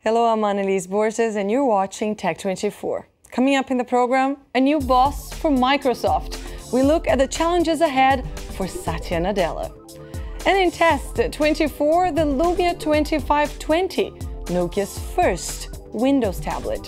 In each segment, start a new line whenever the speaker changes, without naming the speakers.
Hello, I'm Anelise Borges and you're watching Tech24. Coming up in the program, a new boss for Microsoft. We look at the challenges ahead for Satya Nadella. And in Test 24, the Lumia 2520, Nokia's first Windows tablet.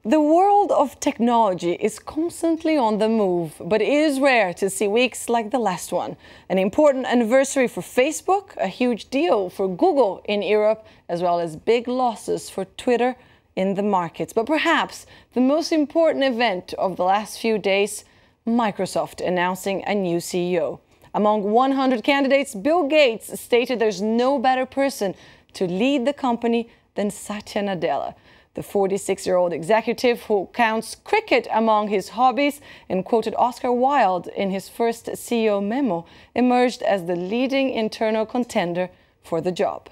The world of technology is constantly on the move, but it is rare to see weeks like the last one. An important anniversary for Facebook, a huge deal for Google in Europe, as well as big losses for Twitter in the markets. But perhaps the most important event of the last few days, Microsoft announcing a new CEO. Among 100 candidates, Bill Gates stated there's no better person to lead the company than Satya Nadella. The 46-year-old executive, who counts cricket among his hobbies and quoted Oscar Wilde in his first CEO memo, emerged as the leading internal contender for the job.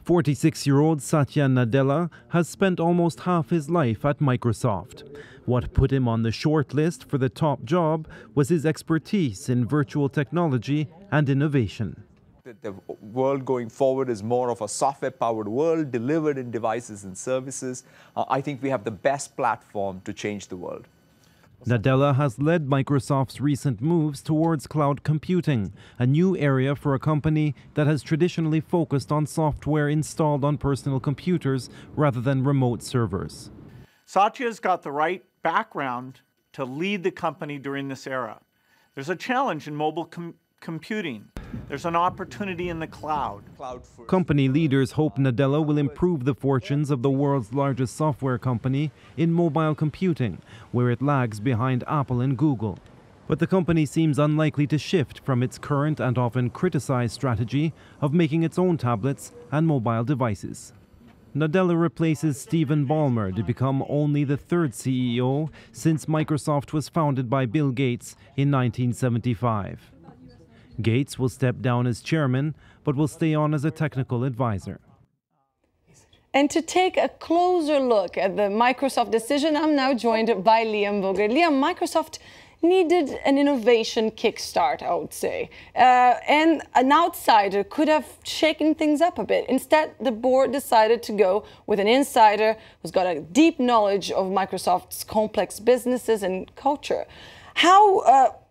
46-year-old Satya Nadella has spent almost half his life at Microsoft. What put him on the short list for the top job was his expertise in virtual technology and innovation.
The world going forward is more of a software-powered world delivered in devices and services. I think we have the best platform to change the world.
Nadella has led Microsoft's recent moves towards cloud computing, a new area for a company that has traditionally focused on software installed on personal computers rather than remote servers.
Satya's got the right background to lead the company during this era. There's a challenge in mobile computing. There's an opportunity in the cloud.
Company leaders hope Nadella will improve the fortunes of the world's largest software company in mobile computing, where it lags behind Apple and Google. But the company seems unlikely to shift from its current and often criticized strategy of making its own tablets and mobile devices. Nadella replaces Stephen Ballmer to become only the third CEO since Microsoft was founded by Bill Gates in 1975. Gates will step down as chairman, but will stay on as a technical advisor.
And to take a closer look at the Microsoft decision, I'm now joined by Liam Boger. Liam, Microsoft needed an innovation kickstart, I would say. And an outsider could have shaken things up a bit. Instead, the board decided to go with an insider who's got a deep knowledge of Microsoft's complex businesses and culture.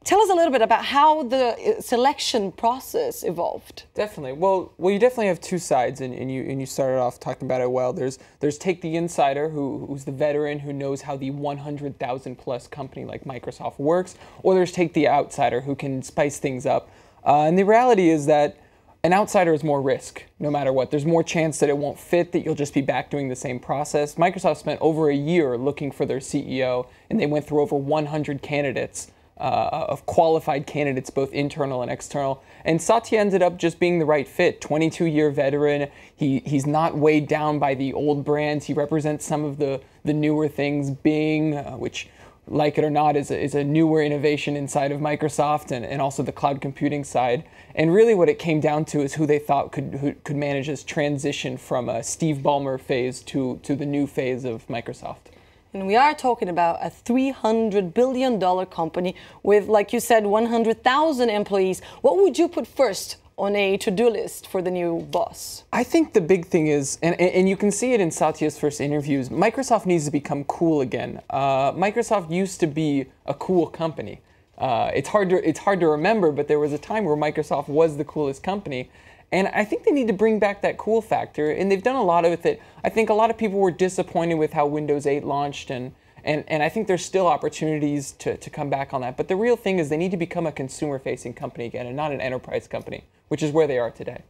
Tell us a little bit about how the selection process evolved.
Definitely. Well, you definitely have two sides, and you started off talking about it well. There's take the insider who's the veteran who knows how the 100,000 plus company like Microsoft works, or there's take the outsider who can spice things up. And the reality is that an outsider is more risk, no matter what. There's more chance that it won't fit, that you'll just be back doing the same process. Microsoft spent over a year looking for their CEO, and they went through over 100 candidates. Of qualified candidates, both internal and external. And Satya ended up just being the right fit. 22-year veteran. He's not weighed down by the old brands. He represents some of the newer things. Bing, which, like it or not, is a newer innovation inside of Microsoft, and also the cloud computing side. And really what it came down to is who they thought could manage this transition from a Steve Ballmer phase to the new phase of Microsoft.
And we are talking about a $300 billion company with, like you said, 100,000 employees. What would you put first on a to-do list for the new boss?
I think the big thing is, and you can see it in Satya's first interviews, Microsoft needs to become cool again. Microsoft used to be a cool company. It's hard to remember, but there was a time where Microsoft was the coolest company. And I think they need to bring back that cool factor, and they've done a lot of it. I think a lot of people were disappointed with how Windows 8 launched, and I think there's still opportunities to come back on that. But the real thing is they need to become a consumer-facing company again and not an enterprise company, which is where they are today.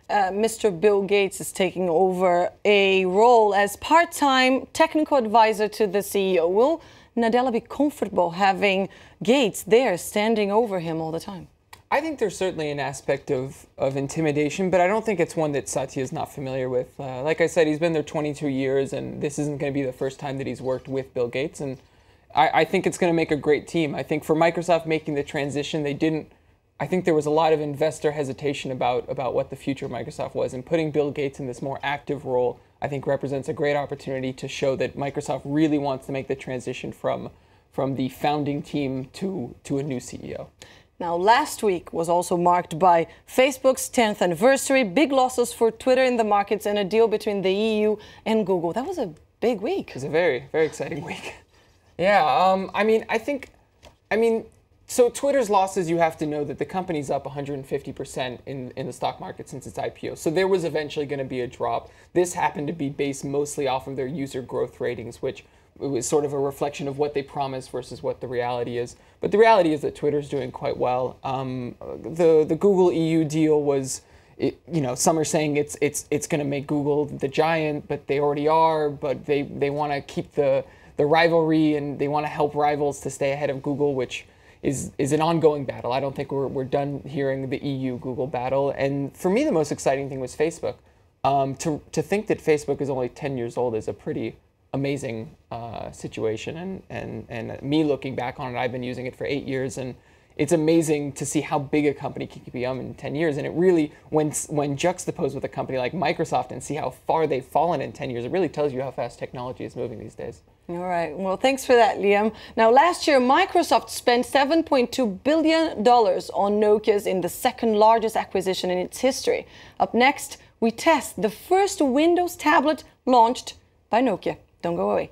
Mr. Bill Gates is taking over a role as part-time technical advisor to the CEO. Will Nadella be comfortable having Gates there standing over him all the time?
I think there's certainly an aspect of intimidation, but I don't think it's one that Satya is not familiar with. Like I said, he's been there 22 years, and this isn't going to be the first time that he's worked with Bill Gates. And I think it's going to make a great team. I think for Microsoft making the transition, I think there was a lot of investor hesitation about what the future of Microsoft was. And putting Bill Gates in this more active role, I think represents a great opportunity to show that Microsoft really wants to make the transition from the founding team to a new CEO.
Now, last week was also marked by Facebook's 10th anniversary, big losses for Twitter in the markets, and a deal between the EU and Google. That was a big week.
It was a very, very exciting week. Yeah, so Twitter's losses, you have to know that the company's up 150% in the stock market since its IPO. So there was eventually going to be a drop. This happened to be based mostly off of their user growth ratings, which was sort of a reflection of what they promised versus what the reality is. But the reality is that Twitter's doing quite well. The Google EU deal was, some are saying it's going to make Google the giant, but they already are. But they want to keep the rivalry, and they want to help rivals to stay ahead of Google, which is an ongoing battle. I don't think we're done hearing the EU-Google battle. And for me, the most exciting thing was Facebook. To think that Facebook is only 10 years old is a pretty amazing situation. And me looking back on it, I've been using it for 8 years, and it's amazing to see how big a company can become in 10 years. And it really, when juxtaposed with a company like Microsoft and see how far they've fallen in 10 years, it really tells you how fast technology is moving these days.
All right. Well, thanks for that, Liam. Now, last year, Microsoft spent $7.2 billion on Nokia's in the second largest acquisition in its history. Up next, we test the first Windows tablet launched by Nokia. Don't go away.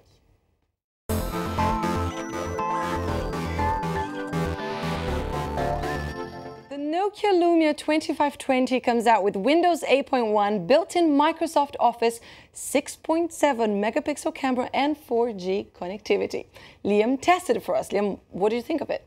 The Nokia Lumia 2520 comes out with Windows 8.1, built-in Microsoft Office, 6.7 megapixel camera, and 4G connectivity. Liam tested it for us. Liam, what do you think of it?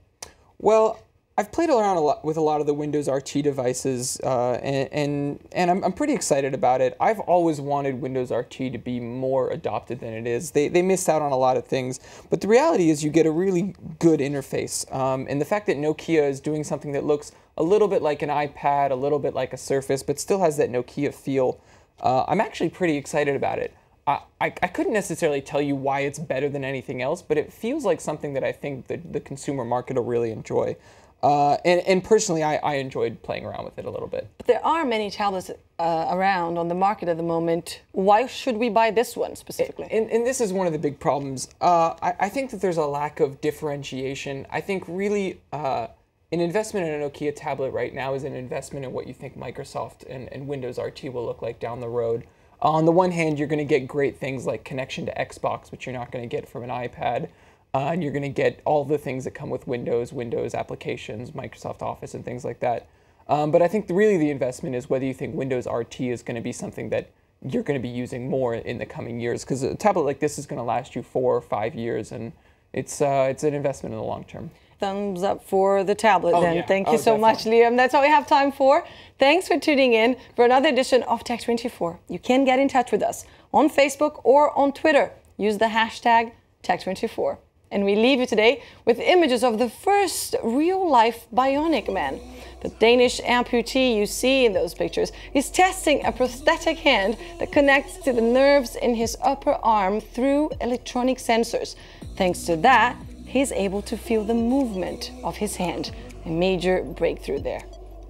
Well, I've played around a lot with a lot of the Windows RT devices, and I'm pretty excited about it. I've always wanted Windows RT to be more adopted than it is. They missed out on a lot of things, but the reality is you get a really good interface. And the fact that Nokia is doing something that looks a little bit like an iPad, a little bit like a Surface, but still has that Nokia feel, I'm actually pretty excited about it. I couldn't necessarily tell you why it's better than anything else, but it feels like something that I think the consumer market will really enjoy. And personally, I enjoyed playing around with it a little bit.
But there are many tablets around on the market at the moment. Why should we buy this one specifically?
And this is one of the big problems. I think that there's a lack of differentiation. I think really an investment in a Nokia tablet right now is an investment in what you think Microsoft and Windows RT will look like down the road. On the one hand, you're going to get great things like connection to Xbox, which you're not going to get from an iPad. And you're going to get all the things that come with Windows applications, Microsoft Office, and things like that. But I think really the investment is whether you think Windows RT is going to be something that you're going to be using more in the coming years. Because a tablet like this is going to last you 4 or 5 years, and it's an investment in the long term.
Thumbs up for the tablet then.
Yeah.
Thank you so much, Liam. That's all we have time for. Thanks for tuning in for another edition of Tech24. You can get in touch with us on Facebook or on Twitter. Use the hashtag Tech24. And we leave you today with images of the first real-life bionic man. The Danish amputee you see in those pictures is testing a prosthetic hand that connects to the nerves in his upper arm through electronic sensors. Thanks to that, he's able to feel the movement of his hand. A major breakthrough there.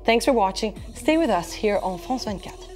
Thanks for watching. Stay with us here on France 24.